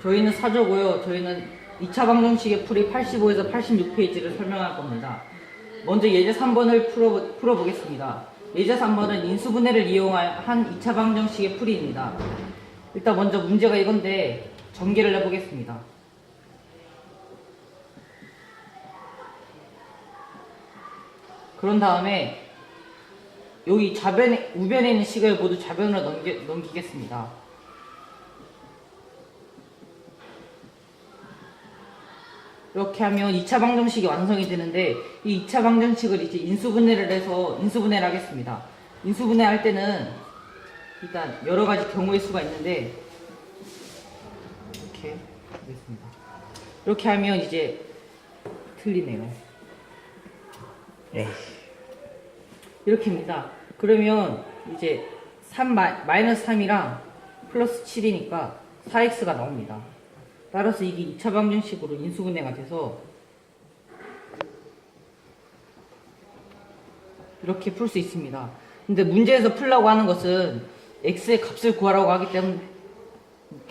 저희는 사조고요. 저희는 2차 방정식의 풀이 85에서 86페이지를 설명할 겁니다. 먼저 예제 3번을 풀어보겠습니다. 예제 3번은 인수분해를 이용한 2차 방정식의 풀이입니다. 일단 먼저 문제가 이건데 전개를 해보겠습니다. 그런 다음에 여기 우변에 있는 식을 모두 좌변으로 넘기겠습니다. 이렇게 하면 2차 방정식이 완성이 되는데, 이 2차 방정식을 이제 인수분해를 해서 인수분해를 하겠습니다. 인수분해 할 때는 일단 여러 가지 경우의 수가 있는데, 이렇게 하겠습니다. 이렇게 하면 이제 틀리네요. 이렇게입니다. 그러면 이제 마이너스 3이랑 플러스 7이니까 4x가 나옵니다. 따라서 이게 2차 방정식으로 인수분해가 돼서 이렇게 풀 수 있습니다. 근데 문제에서 풀라고 하는 것은 x의 값을 구하라고 하기 때문에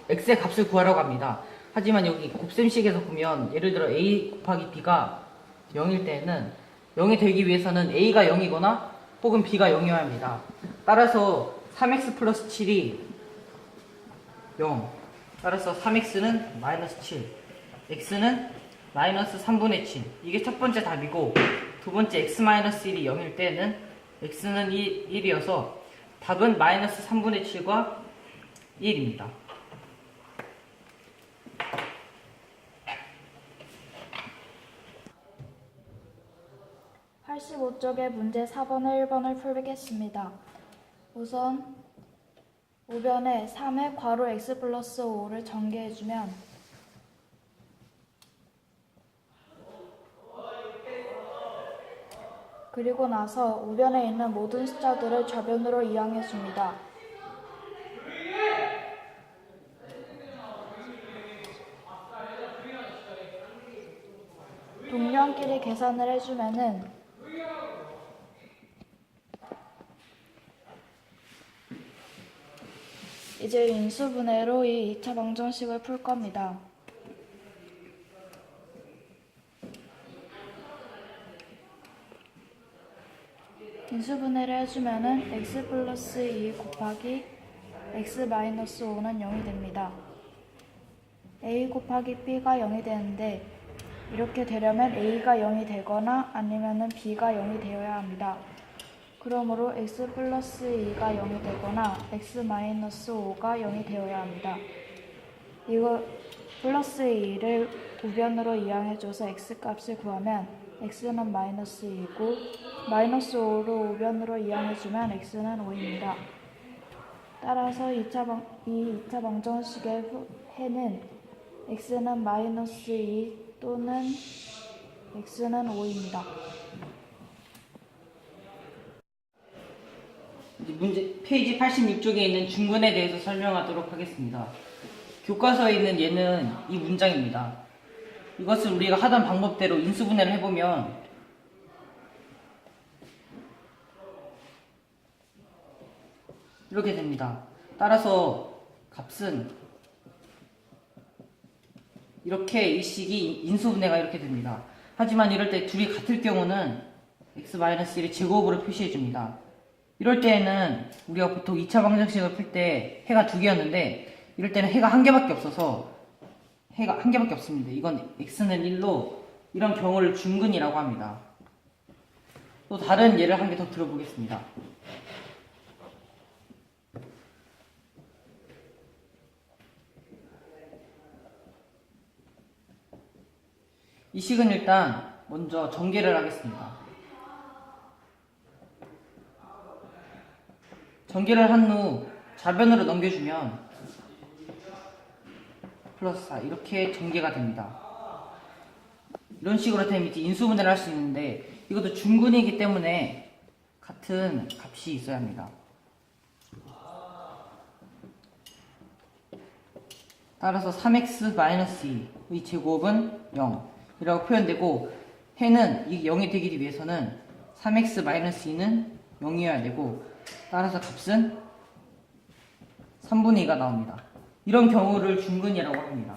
x의 값을 구하라고 합니다. 하지만 여기 곱셈식에서 보면 예를 들어 a 곱하기 b가 0일 때는 0이 되기 위해서는 a가 0이거나 혹은 b가 0이어야 합니다. 따라서 3x 플러스 7이 0, 따라서 3x는 마이너스 7, x는 마이너스 3분의 7. 이게 첫 번째 답이고, 두 번째 x 마이너스 1이 0일 때는 x는 1이어서 답은 마이너스 3분의 7과 1입니다. (85쪽의) 문제 4번을 1번을 풀겠습니다. 우선 우변에 3의 괄호 x 플러스 5를 전개해주면 그리고 나서 우변에 있는 모든 숫자들을 좌변으로 이항해줍니다. 동료끼리 계산을 해주면은 이제 인수분해로 이 2차 방정식을 풀 겁니다. 인수분해를 해주면은 x 플러스 2 곱하기 x 마이너스 5는 0이 됩니다. a 곱하기 b가 0이 되는데, 이렇게 되려면 a가 0이 되거나 아니면은 b가 0이 되어야 합니다. 그러므로 x 플러스 2가 0이 되거나 x 마이너스 5가 0이 되어야 합니다. 이거 플러스 2를 우변으로 이항해줘서 x 값을 구하면 x는 마이너스 2이고 마이너스 5로 우변으로 이항해주면 x는 5입니다. 따라서 이 2차 방정식의 해는 x는 마이너스 2 또는 x는 5입니다. 문제 페이지 86쪽에 있는 중근에 대해서 설명하도록 하겠습니다. 교과서에 있는 얘는 이 문장입니다. 이것을 우리가 하던 방법대로 인수분해를 해보면 이렇게 됩니다. 따라서 값은 이렇게 이 식이 인수분해가 이렇게 됩니다. 하지만 이럴 때 둘이 같을 경우는 x-1을 제곱으로 표시해줍니다. 이럴 때에는 우리가 보통 2차 방정식을 풀 때 해가 두 개였는데, 이럴 때는 해가 한 개밖에 없어서 해가 한 개밖에 없습니다. 이건 x는 1로 이런 경우를 중근이라고 합니다. 또 다른 예를 한 개 더 들어보겠습니다. 이 식은 일단 먼저 전개를 하겠습니다. 전개를 한 후 좌변으로 넘겨주면 플러스 4 이렇게 전개가 됩니다. 이런 식으로 되면 이제 인수분해를 할 수 있는데, 이것도 중근이기 때문에 같은 값이 있어야 합니다. 따라서 3x-2의 제곱은 0 이라고 표현되고, 해는 이게 0이 되기 위해서는 3x-2는 0이어야 되고, 따라서 값은 3분의 2가 나옵니다. 이런 경우를 중근이라고 합니다.